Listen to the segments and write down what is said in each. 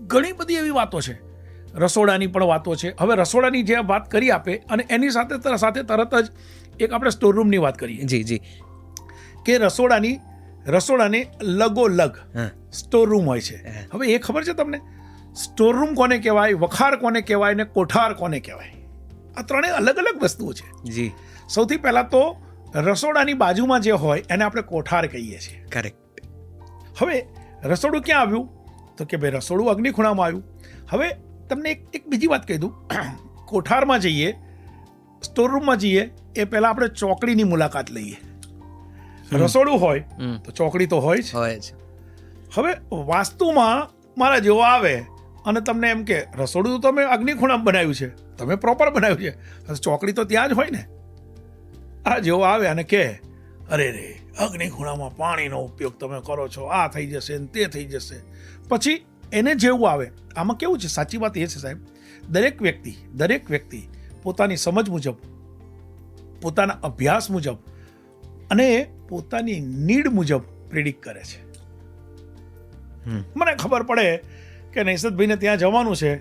ઘણી બધી એવી વાતો છે, રસોડાની પણ વાતો છે. હવે રસોડાની જે વાત કરી આપે અને એની સાથે તરત જ એક આપણે સ્ટોરરૂમની વાત કરીએ. જી જી. કે રસોડાને લગોલગ સ્ટોરરૂમ હોય છે. હવે એ ખબર છે તમને, સ્ટોરરૂમ કોને કહેવાય, વખાર કોને કહેવાય ને કોઠાર કોને કહેવાય? આ ત્રણેય અલગ અલગ વસ્તુઓ છે. જી. સૌથી પહેલાં તો રસોડાની બાજુમાં જે હોય એને આપણે કોઠાર કહીએ છીએ. કરેક્ટ. હવે રસોડું ક્યાં આવ્યું? તો કે ભાઈ રસોડું અગ્નિખૂણામાં આવ્યું. હવે તમને એક બીજી વાત કહી દઉં. કોઠારમાં જઈએ, સ્ટોરરૂમમાં જઈએ એ પહેલાં આપણે ચોકડીની મુલાકાત લઈએ. રસોડું હોય તો ચોકડી તો હોય જ. હવે વાસ્તુમાં મારા જેવો આવે અને તમને એમ કે રસોડું તો તમે અગ્નિખૂણામાં બનાવ્યું છે, તમે પ્રોપર બનાવ્યું છે, ચોકડી તો ત્યાં જ હોય ને. આ જેવો આવે અને કે અરે રે અગ્નિખૂણામાં પાણીનો ઉપયોગ તમે કરો છો, આ થઈ જશે ને તે થઈ જશે. પછી એને જેવું આવે. આમાં કેવું છે, સાચી વાત એ છે સાહેબ, દરેક વ્યક્તિ પોતાની સમજ મુજબ, પોતાના અભ્યાસ મુજબ અને પોતાની નીડ મુજબ પ્રિડિક્ટ કરે છે. મને ખબર પડે કે નૈસદભાઈને ત્યાં જવાનું છે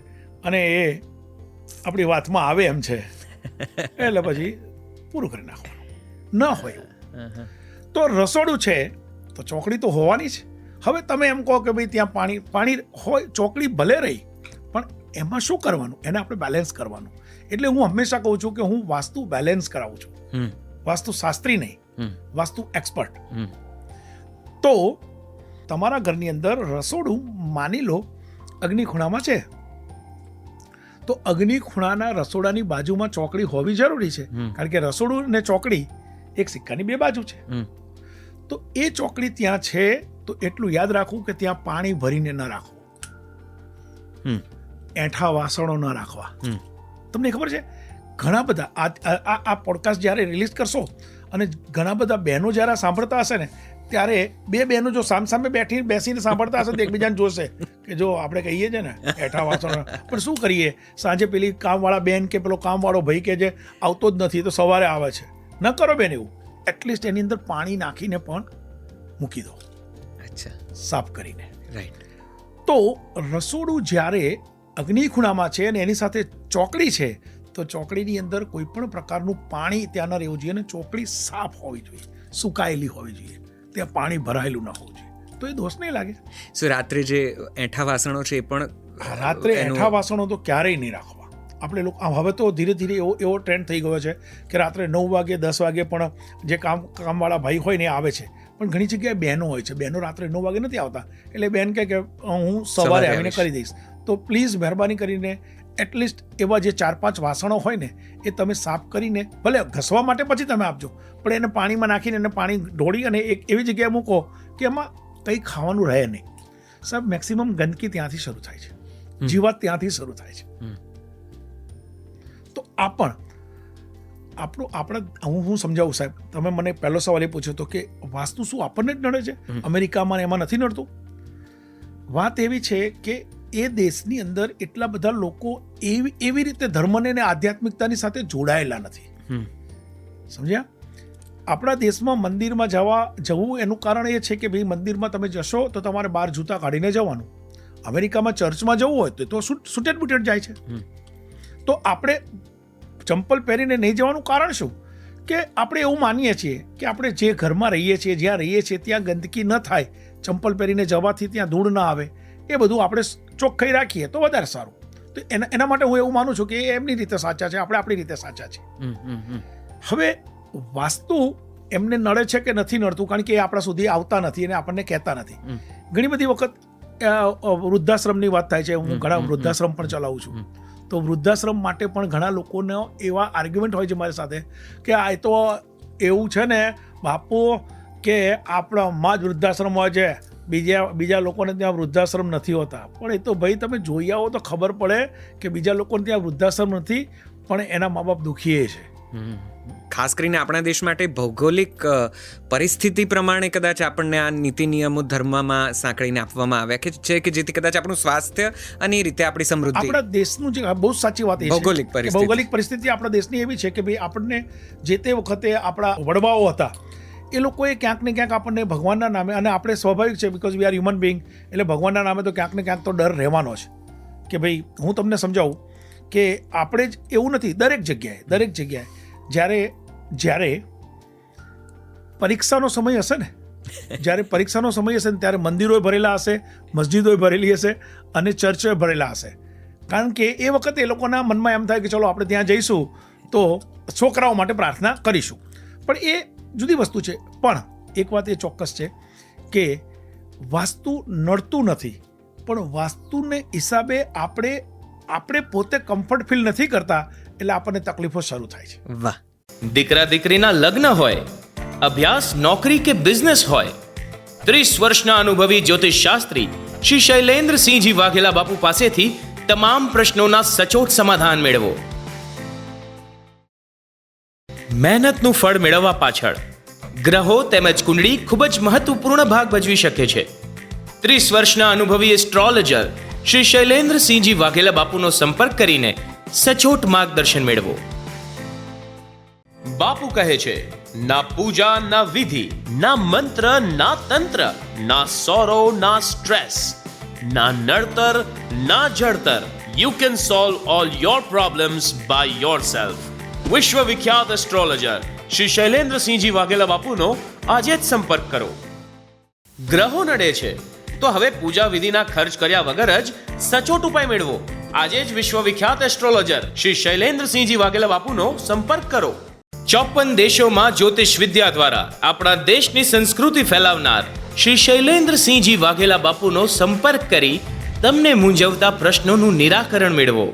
અને એ આપણી વાતમાં આવે એમ છે, એટલે પછી પૂરું કરી નાખવાનું. ન હોય એવું તો રસોડું છે તો ચોકડી તો હોવાની જ. હવે તમે એમ કહો કે ભાઈ ત્યાં પાણી હોય, ચોકડી ભલે રહી, પણ એમાં શું કરવાનું? એને આપણે બેલેન્સ કરવાનું. એટલે હું હંમેશા કહું છું કે હું વાસ્તુ બેલેન્સ કરાવું છું, વાસ્તુ શાસ્ત્રી નહીં, વાસ્તુ એક્સપર્ટ. તો તમારા ઘરની અંદર રસોડું માની લો અગ્નિખૂણામાં છે, તો અગ્નિખૂણાના રસોડાની બાજુમાં ચોકડી હોવી જરૂરી છે. કારણ કે રસોડું ને ચોકડી એક સિક્કાની બે બાજુ છે. તો એ ચોકડી ત્યાં છે તો એટલું યાદ રાખવું કે ત્યાં પાણી ભરીને ન રાખવું, એઠા વાસણો ન રાખવા. તમને ખબર છે, ઘણા બધા આ પોડકાસ્ટ જ્યારે રિલીઝ કરશો અને ઘણા બધા બહેનો જ્યારે સાંભળતા હશે ને, ત્યારે બે બહેનો જો સામસામે બેસીને સાંભળતા હશે તો એકબીજાને જોશે કે જો આપણે કહીએ છીએ ને એઠા વાસણો, પણ શું કરીએ, સાંજે પેલી કામવાળા બેન કે પેલો કામવાળો ભાઈ કે જે આવતો જ નથી તો સવારે આવે છે. ન કરો બેન એવું. એટલીસ્ટ એની અંદર પાણી નાખીને પણ મૂકી દો, સાફ કરીને. રાઈટ. તો રસોડું જ્યારે અગ્નિખૂણામાં છે અને એની સાથે ચોકડી છે, તો ચોકડીની અંદર કોઈ પણ પ્રકારનું પાણી ત્યાં ન રહેવું જોઈએ અને ચોકડી સાફ હોવી જોઈએ, સુકાયેલી હોવી જોઈએ, ત્યાં પાણી ભરાયેલું ન હોવું જોઈએ, તો એ દોષ નહીં લાગે. સો રાત્રે જે એઠા વાસણો છે એ પણ રાત્રે એઠા વાસણો તો ક્યારેય નહીં રાખવા. આપણે લોકો હવે તો ધીરે ધીરે એવો ટ્રેન્ડ થઈ ગયો છે કે રાત્રે 9 વાગે 10 વાગે પણ જે કામવાળા ભાઈ હોય ને એ આવે છે, પણ ઘણી જગ્યાએ બહેનો હોય છે, બહેનો રાત્રે 9 વાગે નથી આવતા, એટલે બેન કહે કે હું સવારે આવીને કરી દઈશ. તો પ્લીઝ મહેરબાની કરીને એટલીસ્ટ એવા જે 4-5 વાસણો હોય ને એ તમે સાફ કરીને, ભલે ઘસવા માટે પછી તમે આપજો, પણ એને પાણીમાં નાખીને એને પાણી ઢોળી અને એક એવી જગ્યાએ મૂકો કે એમાં કંઈ ખાવાનું રહે નહીં. સાહેબ મેક્સિમમ ગંદકી ત્યાંથી શરૂ થાય છે, જીવાત ત્યાંથી શરૂ થાય છે. તો આ પણ હું સમજાવું સાહેબ, તમે મને પહેલો સવાલ એ પૂછ્યો હતો કે વાસ્તુ શું આપણને જ નડે છે, અમેરિકામાં એમાં નથી નડતું? વાત એવી છે કે એ દેશની અંદર એટલા બધા લોકો એવી રીતે ધર્મને અને આધ્યાત્મિકતાની સાથે જોડાયેલા નથી. સમજ્યા? આપણા દેશમાં મંદિરમાં જવું એનું કારણ એ છે કે ભાઈ મંદિરમાં તમે જશો તો તમારે 12 જૂતા કાઢીને જવાનું. અમેરિકામાં ચર્ચમાં જવું હોય તો સુટેડ બુટેડ જાય છે. તો આપણે ચંપલ પહેરીને નહીં જવાનું કારણ શું? કે આપણે એવું માનીએ છીએ કે આપણે જે ઘરમાં રહીએ છીએ, જ્યાં રહીએ છીએ ત્યાં ગંદકી ન થાય, ચંપલ પહેરીને જવાથી ત્યાં ધૂળ ન આવે, એ બધું આપણે ચોખ્ખાઈ રાખીએ તો વધારે સારું. તો એના માટે હું એવું માનું છું કે એમની રીતે સાચા છે, આપણે આપણી રીતે સાચા છે. હવે વાસ્તુ એમને નડે છે કે નથી નડતું, કારણ કે એ આપણા સુધી આવતા નથી અને આપણને કહેતા નથી. ઘણી બધી વખત વૃદ્ધાશ્રમની વાત થાય છે, હું ઘણા વૃદ્ધાશ્રમ પણ ચલાવું છું. તો વૃદ્ધાશ્રમ માટે પણ ઘણા લોકોનો એવા આર્ગ્યુમેન્ટ હોય છે મારી સાથે કે આ તો એવું છે ને બાપુ કે આપણામાં જ વૃદ્ધાશ્રમ હોય છે, બીજા લોકોને ત્યાં વૃદ્ધાશ્રમ નથી હોતા. પણ એ તો ભાઈ તમે જોઈ આવો તો ખબર પડે કે બીજા લોકોને ત્યાં વૃદ્ધાશ્રમ નથી, પણ એના મા બાપ દુઃખી છે. ખાસ કરીને આપણા દેશ માટે ભૌગોલિક પરિસ્થિતિ પ્રમાણે કદાચ આપણને આ નીતિ નિયમો ધર્મમાં સાંકળીને આપવામાં આવ્યા છે કે જેથી કદાચ આપણું સ્વાસ્થ્ય અને એ રીતે આપણી સમૃદ્ધિ. આપણા દેશનું જે બહુ સાચી વાત એ ભૌગોલિક પરિસ્થિતિ આપણા દેશની એવી છે કે ભાઈ આપણને જે તે વખતે આપણા વડવાઓ હતા એ લોકોએ ક્યાંક ને ક્યાંક આપણને ભગવાનના નામે, અને આપણે સ્વાભાવિક છે because we are human being, એટલે ભગવાનના નામે તો ક્યાંક ને ક્યાંક તો ડર રહેવાનો છે કે ભાઈ હું તમને સમજાવું કે આપણે જ એવું નથી, દરેક જગ્યાએ જ્યારે પરીક્ષાનો સમય હશે ને, ત્યારે મંદિરોય ભરેલા હશે, મસ્જિદોય ભરેલી હશે અને ચર્ચોય ભરેલા હશે. કારણ કે એ વખતે એ લોકોના મનમાં એમ થાય કે ચલો આપણે ત્યાં જઈશું તો છોકરાઓ માટે પ્રાર્થના કરીશું. પણ એ જુદી વસ્તુ છે. પણ એક વાત એ ચોક્કસ છે કે વાસ્તુ નડતું નથી, પણ વાસ્તુને હિસાબે આપણે પોતે કમ્ફર્ટ ફીલ નથી કરતા, એટલે આપણને તકલીફો શરૂ થાય છે. વાહ. દીકરા દીકરીના લગ્ન હોય, અભ્યાસ, નોકરી કે બિઝનેસ હોય, 30 વર્ષના અનુભવી જ્યોતિષ શાસ્ત્રી શ્રી શૈલેન્દ્રસિંહજી વાઘેલા બાપુ પાસેથી તમામ પ્રશ્નોના સચોટ સમાધાન મેળવો. મહેનતનું ફળ મેળવવા પાછળ ગ્રહો તેમજ કુંડળી ખૂબ જ મહત્વપૂર્ણ ભાગ ભજવી શકે છે. 30 વર્ષના અનુભવી એસ્ટ્રોલોજર શ્રી શૈલેન્દ્રસિંહજી વાઘેલા બાપુનો સંપર્ક કરીને સચોટ માર્ગદર્શન મેળવો. બાપુ કહે છે, ના પૂજા, ના વિધિ, ના મંત્ર, ના તંત્ર, ના સોરો, ના સ્ટ્રેસ, ના નડતર, ના જડતર. You can solve all your problems by yourself. વિશ્વ વિખ્યાત એસ્ટ્રોલોજર શ્રી શૈલેન્દ્રસિંહજી વાઘેલા બાપુનો આજે જ સંપર્ક કરો. ગ્રહો નડે છે તો હવે પૂજા વિધિના ખર્ચ કર્યા વગર જ સચોટ ઉપાય મેળવો. આજે જ વિશ્વ વિખ્યાત એસ્ટ્રોલોજર શ્રી શૈલેન્દ્રસિંહજી વાઘેલા બાપુનો સંપર્ક કરો. 54 દેશોમાં જ્યોતિષ વિદ્યા દ્વારા આપણા દેશની સંસ્કૃતિ ફેલાવનાર શ્રી શૈલેન્દ્રસિંહજી વાઘેલા બાપુનો સંપર્ક કરી તમને મૂંઝવતા પ્રશ્નોનું નિરાકરણ મેળવો.